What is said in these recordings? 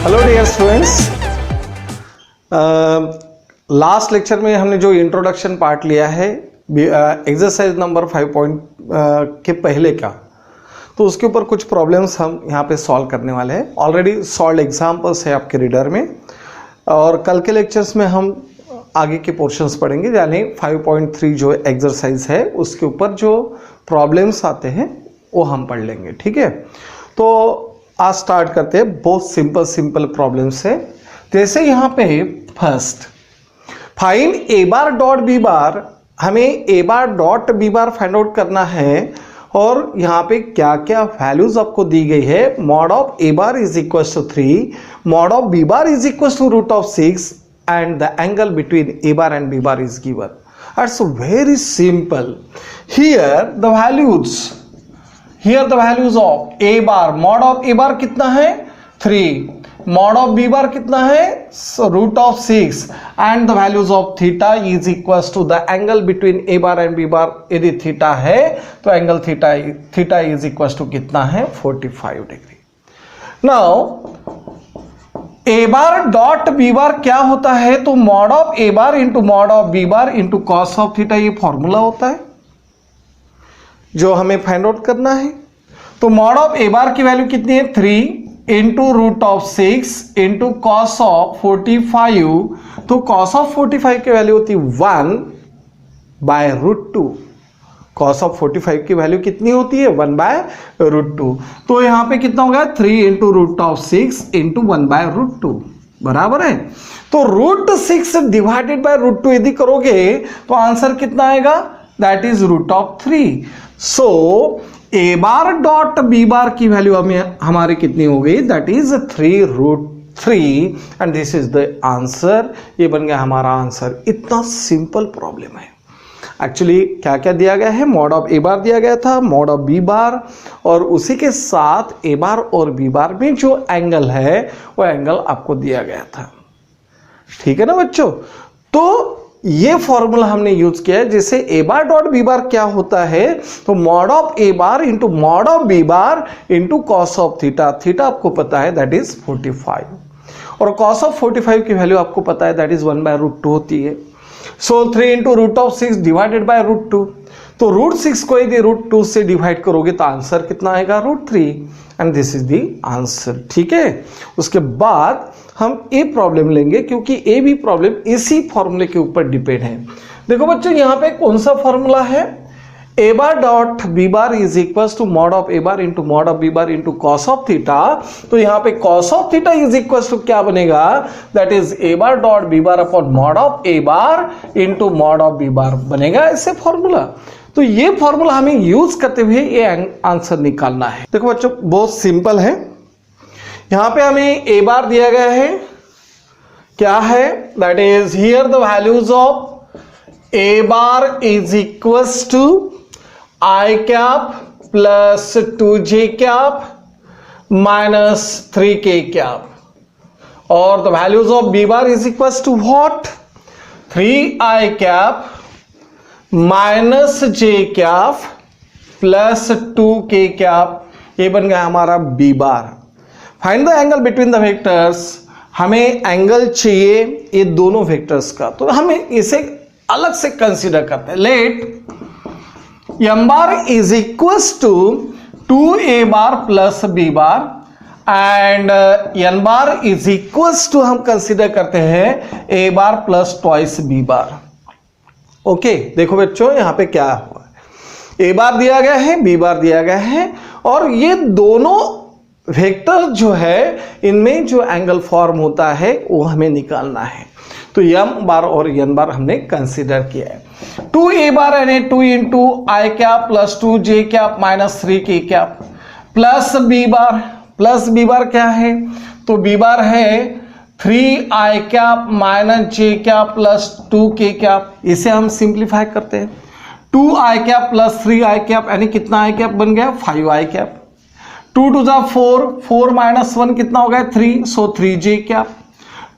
Hello dear students, last lecture में हमने जो इंट्रोडक्शन पार्ट लिया है एक्सरसाइज नंबर 5 के पहले का, तो उसके ऊपर कुछ प्रॉब्लम्स हम यहाँ पे सॉल्व करने वाले हैं। ऑलरेडी सॉल्व एग्जाम्पल्स है आपके रीडर में, और कल के लेक्चर्स में हम आगे के पोर्शंस पढ़ेंगे, यानी 5.3 जो एक्सरसाइज है उसके ऊपर जो प्रॉब्लम्स आते हैं वो हम पढ़ लेंगे। ठीक है, तो आज स्टार्ट करते हैं। बहुत सिंपल प्रॉब्लम से। जैसे यहाँ पे first find A bar dot B bar, हमें A bar dot B bar find out करना है, और यहाँ पे क्या क्या वैल्यूज आपको दी गई है। Mod of A bar is equal to 3, mod of B bar is equal to √6 and the angle between a bar and b bar is given. That's very simple. Here the values of a bar, mod of a bar कितना है 3, mod of b bar कितना है √6, and the values of theta is equals to the angle between a bar and b bar. यदि theta है तो angle theta is equals to कितना है 45 degree. Now A bar dot B bar क्या होता है, तो mod of A bar into mod of B bar into cos of theta, ये फॉर्मूला होता है जो हमें फाइंड आउट करना है। तो मॉड ऑफ ए बार की वैल्यू कितनी है 3 इंटू √6 इंटू कॉस ऑफ 45, तो कॉस ऑफ 45 की वैल्यू होती है 1/√2। कॉस ऑफ 45 की वैल्यू कितनी होती है 1/√2। तो यहां पे कितना होगा 3 इंटू √6 इंटू 1/√2 बराबर है। तो √6 डिवाइडेड बाय √2 यदि करोगे तो आंसर कितना आएगा, that is √3। So A bar dot B bar की वैल्यू हमारी कितनी हो गई, that is 3√3, and this is the answer. ये बन गया हमारा आंसर। इतना सिंपल प्रॉब्लम है। एक्चुअली क्या क्या दिया गया है, मॉड ऑफ ए बार दिया गया था, मॉड ऑफ बी बार, और उसी के साथ ए बार और बी बार में जो एंगल है वो एंगल आपको दिया गया था। ठीक है ना बच्चों, तो ये फॉर्मूला हमने यूज किया है। जैसे ए बार डॉट बी बार क्या होता है, तो mod of A bar into mod of B bar into cos of theta. Theta आपको पता है दैट इज 45, और कॉस ऑफ 45 की वैल्यू आपको पता है दैट इज 1/√2 होती है। सो 3 इंटू √6 डिवाइडेड बाय √2, तो √6 को यदि √2 से डिवाइड करोगे तो आंसर कितना आएगा √3, and this is the answer. ठीक है, उसके बाद हम ए प्रॉब्लम लेंगे, क्योंकि ए भी प्रॉब्लम इसी फॉर्मूले के ऊपर डिपेंड है। देखो बच्चों, यहाँ पे कौन सा फॉर्मूला है, A bar dot B bar is equal to mod of A bar into mod of B bar into cos of theta. तो यहाँ पे cos of theta is equal to क्या बनेगा, that is A bar dot B bar upon mod of A bar into mod of B bar बनेगा ऐसे formula. तो ये formula हमें यूज करते हुए ये आंसर निकालना है। देखो बच्चों, बहुत सिंपल है। यहाँ पे हमें ए बार दिया गया है, क्या है, that is here the values of A bar is equals to I cap plus 2j cap minus 3k cap, और the values of b bar is equals to what, 3i cap minus j cap plus 2k cap। ये बन गया हमारा b bar। Find the angle between the vectors, हमें angle चाहिए ये दोनों vectors का, तो हमें इसे अलग से कंसीडर करते हैं। Let m bar is equals to 2a bar plus b bar, and n bar is equals to हम कंसीडर करते हैं a bar plus twice b bar। Okay, देखो बच्चों यहाँ पे क्या हुआ, a bar दिया गया है, b bar दिया गया है, और ये दोनों वेक्टर जो है इनमें जो एंगल फॉर्म होता है वो हमें निकालना है। तो m बार और n बार हमने कंसीडर किया है। 2a बार यानी 2 into I cap plus 2j cap minus 3k cap plus b bar क्या है, तो b बार है 3i cap minus j cap plus 2k cap. इसे हम सिंप्लीफाई करते हैं, 2i cap plus 3i cap यानी कितना i कैप बन गया 5i कैप। 2 2 जा 4, 4 माइनस 1 कितना हो गया 3, सो 3j कैप।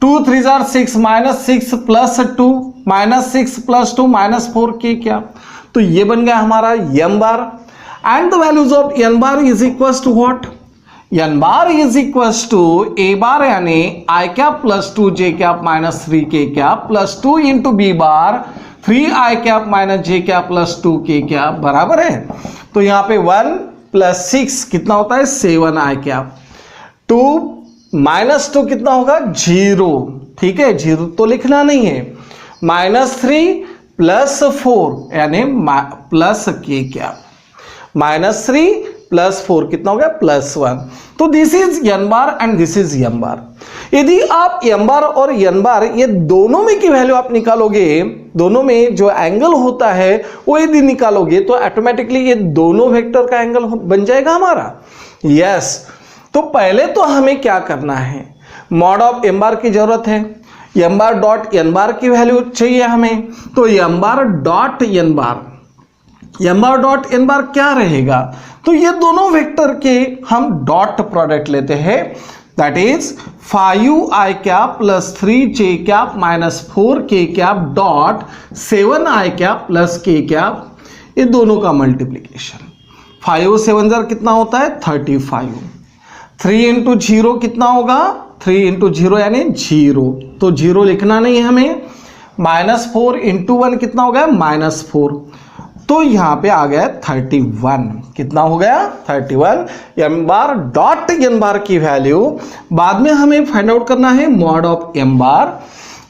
2 3 जार 6 minus 6 plus 2 minus 6 plus 2 minus 4k क्या, तो ये बन गया हमारा m bar, and the values of n bar is equal to what, N bar is equals to A bar यानी I cap plus 2 J cap minus 3 K cap plus 2 into B bar 3 I cap minus J cap plus 2 के cap बराबर है। तो यहां पे 1 plus 6 कितना होता है 7 आई कैप, 2 माइनस 2 कितना होगा 0, ठीक है 0 तो लिखना नहीं है, माइनस 3 प्लस 4 यानी प्लस के कैप, माइनस 3 प्लस 4 कितना हो गया प्लस 1। तो this is N bar and this is N bar. यदि आप एन बार और एन बार ये दोनों में की वैल्यू आप निकालोगे, दोनों में जो एंगल होता है वो यदि निकालोगे तो ऑटोमेटिकली ये दोनों वेक्टर का एंगल बन जाएगा हमारा। यस तो पहले तो हमें क्या करना है, मॉड ऑफ एम बार की जरूरत है, M bar dot N bar की वैल्यू चाहिए हमें। तो एम बार डॉट एन बार, एम बार डॉट एन बार क्या रहेगा, तो ये दोनों वेक्टर के हम डॉट प्रोडक्ट लेते हैं, that is 5 I cap plus 3 J cap minus 4 के कैप डॉट 7 आई कैप प्लस के कैप, ये दोनों का मल्टीप्लीकेशन। 5 7 जार कितना होता है 35, 3 इंटू 0 कितना होगा 3 इंटू 0 यानी 0, तो 0 लिखना नहीं है हमें, माइनस 4 इंटू 1 कितना हो गया माइनस 4, तो यहां पे आ गया 31, कितना हो गया 31। M bar dot N bar की वैल्यू बाद में हमें फाइंड आउट करना है mod of M bar.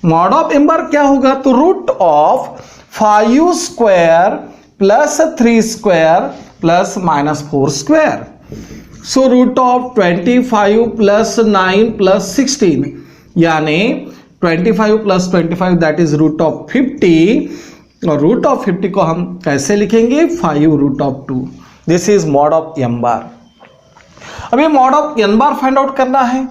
Mod of M bar क्या होगा, तो root of 5 square plus 3 square plus minus 4 square, so root of 25 plus 9 plus 16 यानी 25 plus 25 that is root of 50, और रूट ऑफ 50 को हम कैसे लिखेंगे 5 root of 2, this is mod of M bar. अभी mod of N bar find out करना है,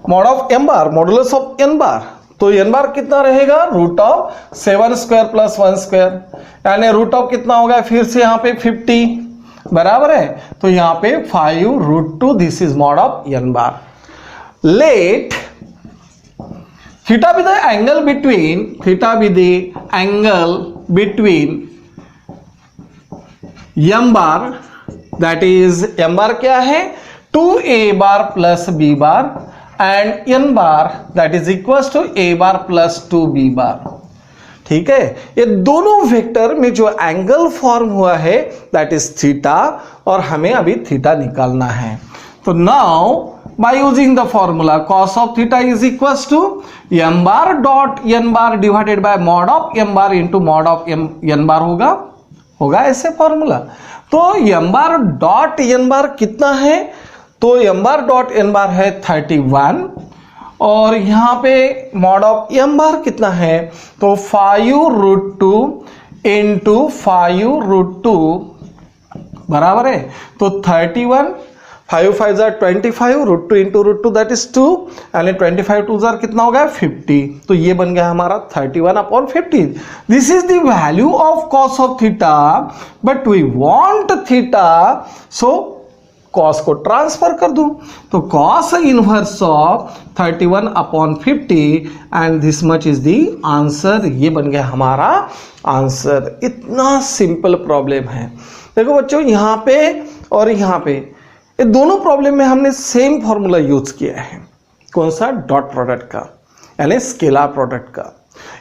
mod of M bar modulus of N bar, तो एन बार कितना रहेगा root of 7 square plus 1 square यानी रूट ऑफ कितना होगा फिर से यहाँ पे 50 बराबर है, तो यहाँ पे 5 root 2, this is mod of N bar. Let theta be the angle between, theta be the angle between m bar, that is m bar क्या है 2a bar plus b bar and n bar that is equals to a bar plus 2b bar, ठीक है। ये दोनों vector में जो angle form हुआ है दैट इज थीटा, और हमें अभी थीटा निकालना है। तो now by using the formula cos of theta is equals to m bar dot n bar divided by mod of m bar into mod of n bar होगा ऐसे formula. तो m bar dot n bar कितना है, तो m bar dot n bar है 31, और यहां पे mod of m bar कितना है, तो 5 रूट 2 इंटू 5 रूट 2 बराबर है, तो 31 5 5 जार 25 root 2 into root 2 that is 2 यानी 25 2 जार कितना हो गया 50, तो ये बन गया हमारा 31 upon 50। This is the value of cos of theta, but we want theta, so cos को ट्रांसफर कर दूं, तो cos inverse of 31 upon 50 and this much is the answer, ये बन गया हमारा आंसर। इतना सिंपल प्रॉब्लम है। देखो बच्चों यहाँ पे और यहाँ पे ये दोनों प्रॉब्लम में हमने सेम फॉर्मूला यूज किया है, कौन सा डॉट प्रोडक्ट का यानी स्केलर प्रोडक्ट का।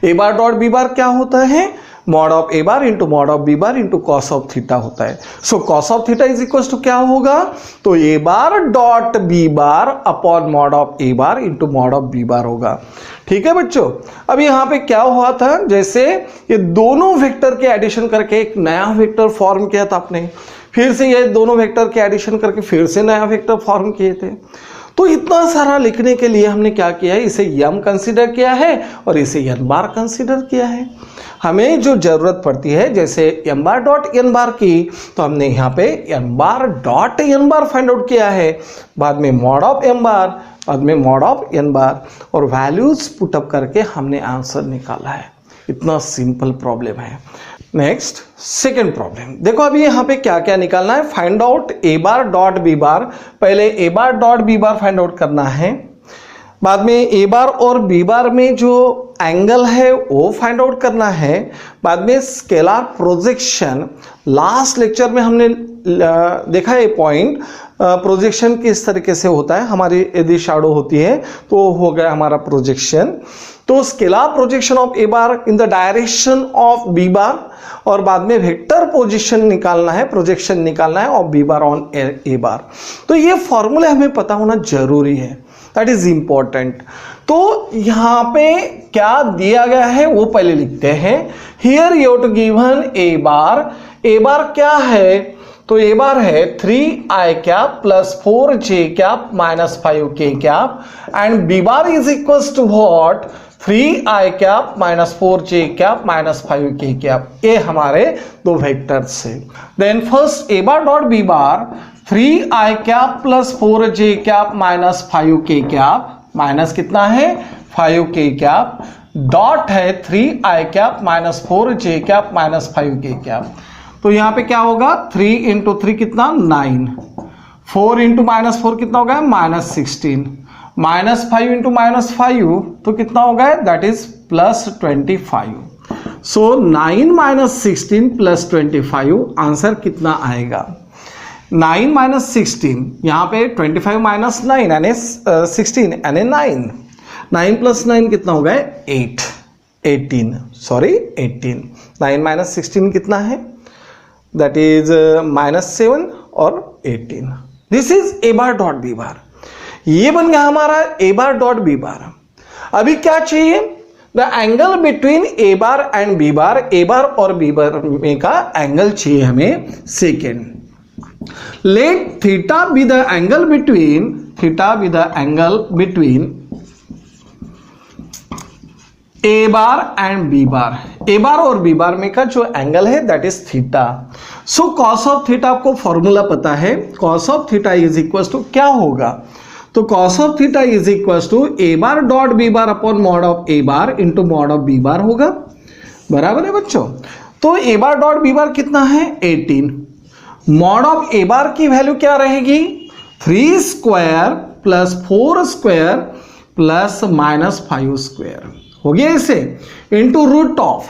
ए बार डॉट बी बार क्या होता है, mod of A bar into mod of B bar into cos of theta होता है। So cos of theta is equal to क्या होगा, तो A bar dot B bar upon mod of A bar into mod of B bar होगा। ठीक है बच्चों, अब यहाँ पे क्या हुआ था, जैसे ये दोनों वेक्टर के एडिशन करके एक नया वेक्टर फॉर्म किया था आपने, फिर से ये दोनों वेक्टर के एडिशन करके फिर से नया वेक्टर फॉर्म किए थे। तो इतना सारा लिखने के लिए हमने क्या किया है, इसे यम कंसीडर किया है और इसे एन बार कंसीडर किया है। हमें जो जरूरत पड़ती है जैसे M bar dot N bar की, तो हमने यहाँ पे M bar dot N bar find out किया है, बाद में मॉड ऑफ एम बार, बाद में मॉड ऑफ एन बार, और वैल्यूज पुटअप करके हमने आंसर निकाला है। इतना सिंपल प्रॉब्लम है। नेक्स्ट सेकेंड प्रॉब्लम देखो, अभी यहाँ पे क्या क्या निकालना है, find out A bar dot B bar. पहले A bar dot B bar find out करना है, बाद में ए बार और बी बार में जो एंगल है वो फाइंड आउट करना है, बाद में स्केलर प्रोजेक्शन। लास्ट लेक्चर में हमने देखा ये पॉइंट, प्रोजेक्शन किस तरीके से होता है, हमारी यदि शैडो होती है तो हो गया हमारा प्रोजेक्शन। तो scalar projection of A bar in the direction of B bar, और बाद में वेक्टर पोजीशन निकालना है, प्रोजेक्शन निकालना है of B bar on A bar. तो ये फॉर्मूला हमें पता होना जरूरी है, दैट इज इंपॉर्टेंट। तो यहां पे क्या दिया गया है वो पहले लिखते हैं। Here you to given A bar, A bar क्या है, तो ए बार है 3i cap plus 4j cap minus 5k cap, and B bar is equal to what, 3i cap minus 4j cap minus 5k cap. ये हमारे दो vectors है। Then first A bar dot B bar 3i cap plus 4j cap minus 5k cap, minus कितना है 5k cap, dot है 3i cap minus 4j cap minus 5k cap. तो यहां पे क्या होगा, 3 इंटू 3 कितना 9, 4 इंटू माइनस 4 कितना होगा माइनस 16, माइनस 5 इंटू माइनस 5 तो कितना होगा, that is plus 25। So 9 minus 16 plus 25, answer कितना आएगा 9 माइनस 16, यहाँ पे 25 माइनस 9 यानी 16 यानी 9, 9 प्लस 9 कितना होगा 18, 9 माइनस 16 कितना है, दैट इज माइनस 7 और 18। This is A bar dot B bar, ये बन गया हमारा ए बार डॉट बी बार। अभी क्या चाहिए, the angle between A bar and B bar, A bar और बी बार में का एंगल चाहिए हमें second. Let theta be the angle between, theta be the angle between A bar and B bar, A bar और B bar में का जो angle है that is theta. So cos of theta आपको फॉर्मूला पता है, cos of theta is equal to क्या होगा, तो cos of theta is equal to A bar dot B bar upon mod of A bar into mod of B bar होगा, बराबर है बच्चों। तो ए बार डॉट बी बार कितना है 18, मॉड ऑफ ए बार की वैल्यू क्या रहेगी 3 square plus 4 square plus minus 5 square, हो गया इसे, into root of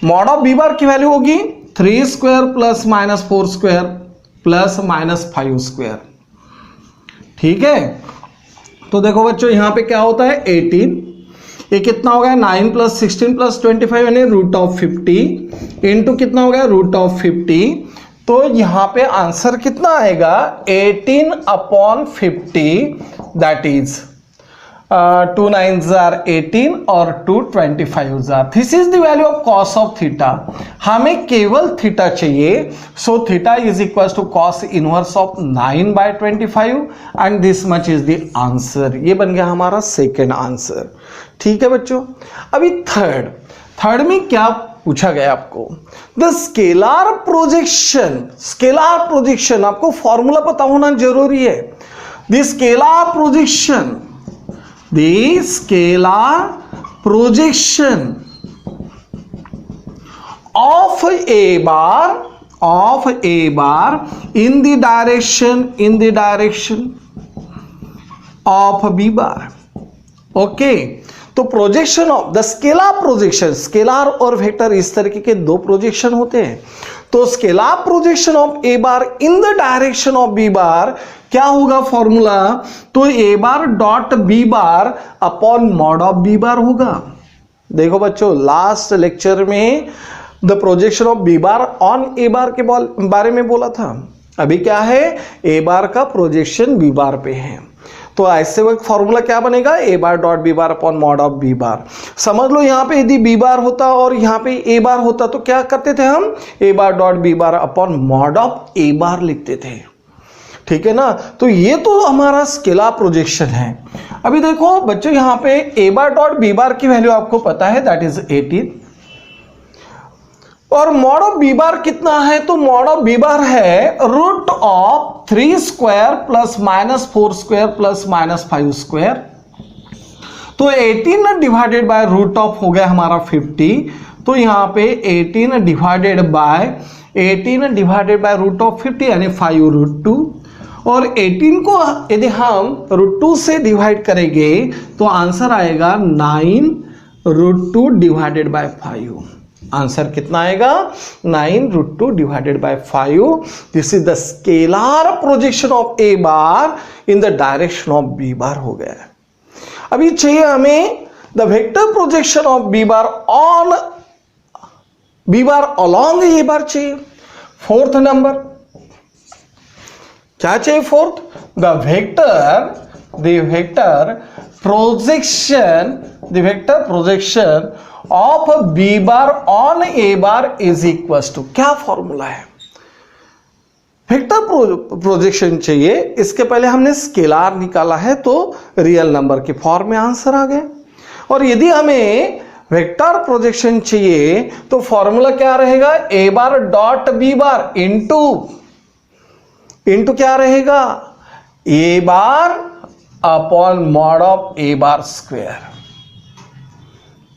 mod of B bar की वैल्यू होगी 3 square plus minus 4 square plus minus 5 square, ठीक है। तो देखो बच्चों यहां पे क्या होता है 18, ये कितना हो गया 9 प्लस 16 प्लस 25 यानी रूट ऑफ 50 इंटू कितना हो गया रूट ऑफ 50। तो यहां पे आंसर कितना आएगा 18 upon 50, that is 2 9s are 18 और 2 25s are, this is the value of cos of theta. हमें केवल थीटा चाहिए, so theta is equal to cos inverse of 9/25 and this much is the answer. ये बन गया हमारा सेकेंड आंसर, ठीक है बच्चों। अभी थर्ड में क्या पूछा गया आपको, the scalar projection, scalar projection आपको फॉर्मूला पता होना जरूरी है। The scalar projection, the scalar projection of a bar in the direction of b bar, okay। तो projection of the scalar projection, scalar और वेक्टर इस तरीके के दो प्रोजेक्शन होते हैं। तो scalar projection of A bar in the direction of B bar क्या होगा फॉर्मूला, तो A bar dot B bar upon mod of B bar होगा। देखो बच्चों लास्ट लेक्चर में the projection of B bar on A bar के बारे में बोला था, अभी क्या है ए बार का प्रोजेक्शन बी बार पे है। तो ऐसे वक्त फॉर्मूला क्या बनेगा A bar dot B bar upon mod of B bar. समझ लो यहाँ पे यदि बी बार होता और यहाँ पे ए बार होता तो क्या करते थे हम, A bar dot B bar upon mod of A bar लिखते थे, ठीक है ना। तो ये तो हमारा स्केलर प्रोजेक्शन है। अभी देखो बच्चों यहाँ पे A bar dot B bar की वैल्यू आपको पता है दैट इज 18, और मॉड ऑफ बी बार कितना है, तो मॉड ऑफ बी बार है root of 3 square plus minus 4 square plus minus 5 square. तो 18 डिवाइडेड बाय रूट ऑफ हो गया हमारा 50, तो यहाँ पे 18 डिवाइडेड बाय रूट ऑफ 50 यानी 5 रूट 2, और 18 को यदि हम रूट 2 से डिवाइड करेंगे तो आंसर आएगा 9 रूट 2 डिवाइडेड बाय 5, आंसर कितना आएगा 9√2 divided by 5. This is the scalar projection of A bar in the direction of B bar हो गया है. अभी चाहिए हमें the vector projection of B bar on B bar along A bar चाहिए. Fourth number क्या चाहिए? Fourth the vector projection of B bar on A bar is equal to, क्या फॉर्मूला है? वेक्टर प्रोजेक्शन चाहिए, इसके पहले हमने स्केलार निकाला है तो रियल नंबर के फॉर्म में आंसर आ गए. और यदि हमें वेक्टर प्रोजेक्शन चाहिए तो फॉर्मूला क्या रहेगा? A bar dot B bar into क्या रहेगा? A bar upon mod of A bar square.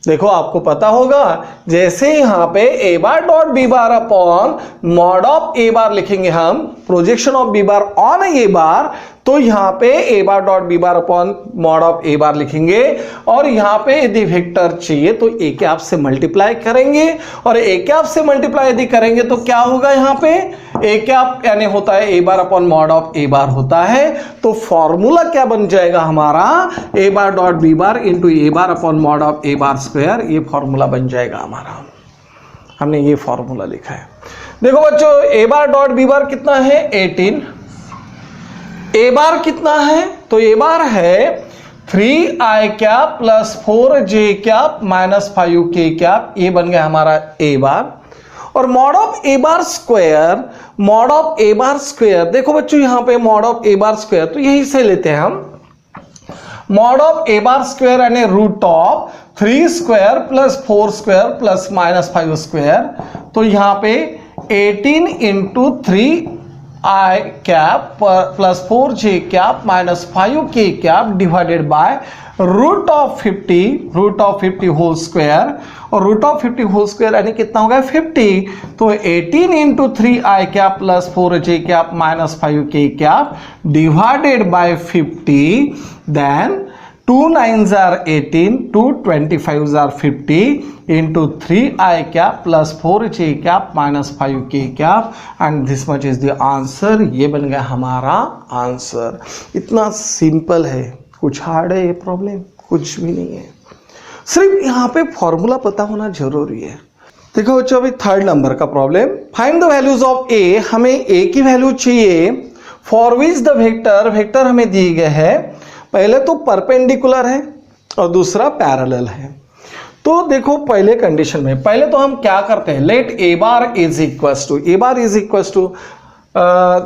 देखो आपको पता होगा, जैसे यहां पे A bar dot B bar upon mod of A bar लिखेंगे हम projection of B bar on A bar, तो यहां पे A bar dot B bar upon mod of A bar लिखेंगे. और यहां पे यदि वेक्टर चाहिए तो ए कैप से मल्टीप्लाई करेंगे, और ए कैप से मल्टीप्लाई यदि करेंगे तो क्या होगा? यहां पे ए कैप यानी होता है A bar upon mod of A bar होता है. तो फॉर्मूला क्या बन जाएगा हमारा? A bar dot B bar into A bar upon mod of A bar square. ये फॉर्मूला बन जाएगा हमारा. हमने ये फॉर्मूला लिखा है. देखो बच्चों, ए बार डॉट बी बार कितना है? 18. ए बार कितना है? तो ए बार है 3i cap plus 4j cap minus 5k cap. ये बन गया हमारा ए बार. और mod of A bar square, देखो बच्चों यहां पे mod of A bar square तो यही से लेते हैं हम. Mod of A bar square यानी root of 3 square plus 4 square plus minus 5 square. तो यहां पे 18 into 3i cap plus 4j cap minus 5k cap divided by root of 50 whole square. और रूट ऑफ 50 होल स्क्वायर यानी कितना होगा? 50. तो 18 into 3i cap plus 4j cap minus 5k cap divided by 50. Then 2 9s are 18, 2 25s are 50 into 3i cap plus 4j cap minus 5k cap and this much is the answer. ये बन गया हमारा answer. इतना simple है, कुछ hard है ये problem? कुछ भी नहीं है, सिर्फ यहाँ पे फॉर्मूला पता होना जरूरी है. देखो बच्चों, अभी थर्ड नंबर का problem. Find the values of A. हमें ए की वैल्यू चाहिए फॉर विच द वेक्टर हमें दिए गए है. पहले तो परपेंडिकुलर है और दूसरा पैरेलल है. तो देखो पहले कंडीशन में पहले तो हम क्या करते हैं? Let A bar is equal to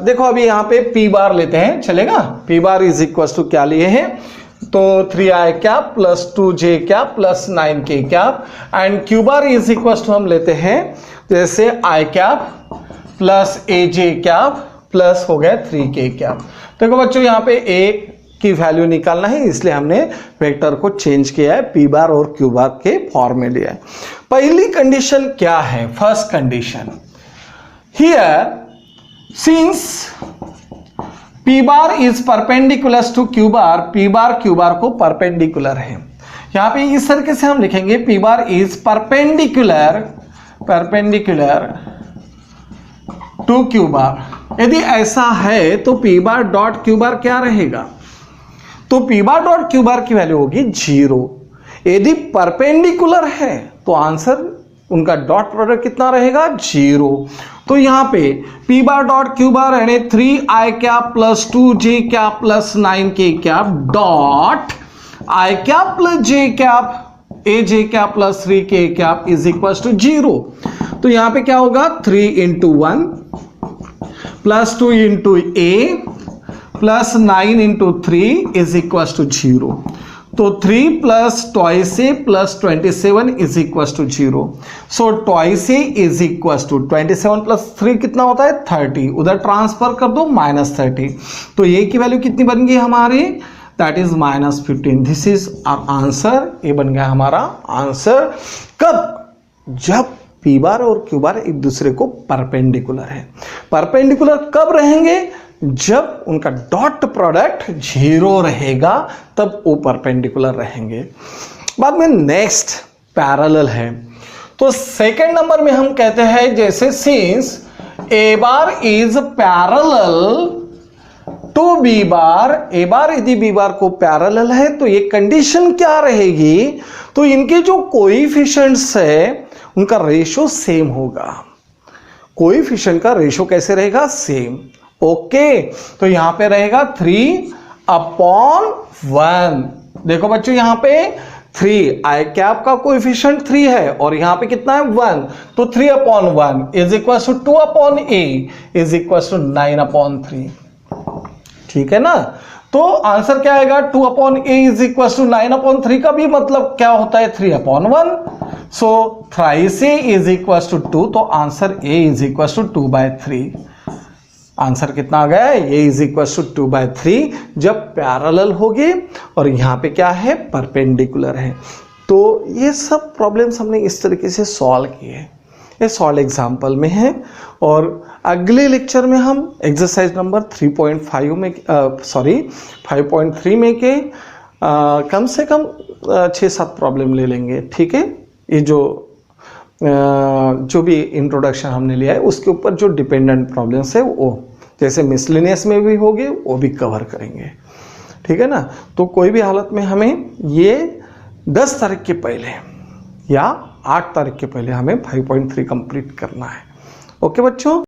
देखो अभी यहाँ पे पी बार लेते हैं, चलेगा? P bar is equal to क्या लिए हैं? तो 3i cap plus 2j cap plus 9k cap. And Q bar is equal to हम लेते हैं जैसे i cap plus aj cap plus हो गया 3k कैप. देखो बच्चों यहाँ पे a की वैल्यू निकालना है, इसलिए हमने वेक्टर को चेंज किया है, पी बार और क्यू बार के फॉर्म में लिया है. पहली कंडीशन क्या है? First condition here since P bar is perpendicular to Q bar, P bar Q bar को परपेंडिकुलर है. यहां पे इस तरीके से हम लिखेंगे P bar is perpendicular to Q bar. यदि ऐसा है तो P bar dot Q bar क्या रहेगा? तो P bar dot Q bar की वैल्यू होगी 0. यदि परपेंडिकुलर है तो आंसर उनका डॉट प्रोडक्ट कितना रहेगा? 0. तो यहां पे P bar dot Q bar यानी 3i cap plus 2j cap plus 9k cap dot i cap plus j cap aj cap plus 3k cap is equal to 0. तो यहां पे क्या होगा? 3 into 1 plus 2 into a plus 9 into 3 is equal to 0. तो 3 plus twice A plus 27 is equal to 0. So twice A is equal to 27 plus 3 कितना होता है? 30. उधर ट्रांसफर कर दो -30. तो ये की वैल्यू कितनी बन गई हमारी? That is -15. This is our answer. ये बन गया हमारा आंसर. कब? जब पी बार और क्यू बार एक दूसरे को परपेंडिकुलर है. परपेंडिकुलर कब रहेंगे? जब उनका डॉट प्रोडक्ट 0 रहेगा तब वो परपेंडिकुलर रहेंगे. बाद में नेक्स्ट पैरेलल है. तो सेकंड नंबर में हम कहते हैं जैसे since A bar is parallel to B bar, A bar यदि बी बार को पैरेलल है तो ये कंडीशन क्या रहेगी, तो इनके जो कोएफिशिएंट्स है उनका रेशो सेम होगा। कोएफिशिएंट का रेशो कैसे रहेगा, सेम। ओके, तो यहां पे रहेगा 3/1। देखो बच्चों यहां पे 3 आई कैप का कोएफिशिएंट 3 है और यहां पे कितना है 1, तो 3/1 is equal to 2/a is equal to 9/3। ठीक है ना, तो आंसर क्या आएगा, 2/a इज इक्वल टू 9/3 का भी मतलब क्या होता है 3/1। So thrice a is equal to 2, तो answer a is equal to 2/3। Answer कितना आ गया, a इज इक्वल टू 2/3 जब पैरेलल होगी और यहां पे क्या है, परपेंडिकुलर है। तो ये सब प्रॉब्लम्स हमने इस तरीके से सॉल्व किए, ये सॉल्व एग्जाम्पल में है। और अगले लेक्चर में हम एक्सरसाइज नंबर 3.5 में 5.3 में के कम से कम 6-7 प्रॉब्लम ले लेंगे। ठीक है, ये जो भी इंट्रोडक्शन हमने लिया है उसके ऊपर जो डिपेंडेंट प्रॉब्लम्स है वो जैसे मिसलेनियस में भी होंगे वो भी कवर करेंगे। ठीक है ना, तो कोई भी हालत में हमें ये 10 तारीख के पहले या 8 तारीख के पहले हमें 5.3 कंप्लीट करना है। ओके बच्चों।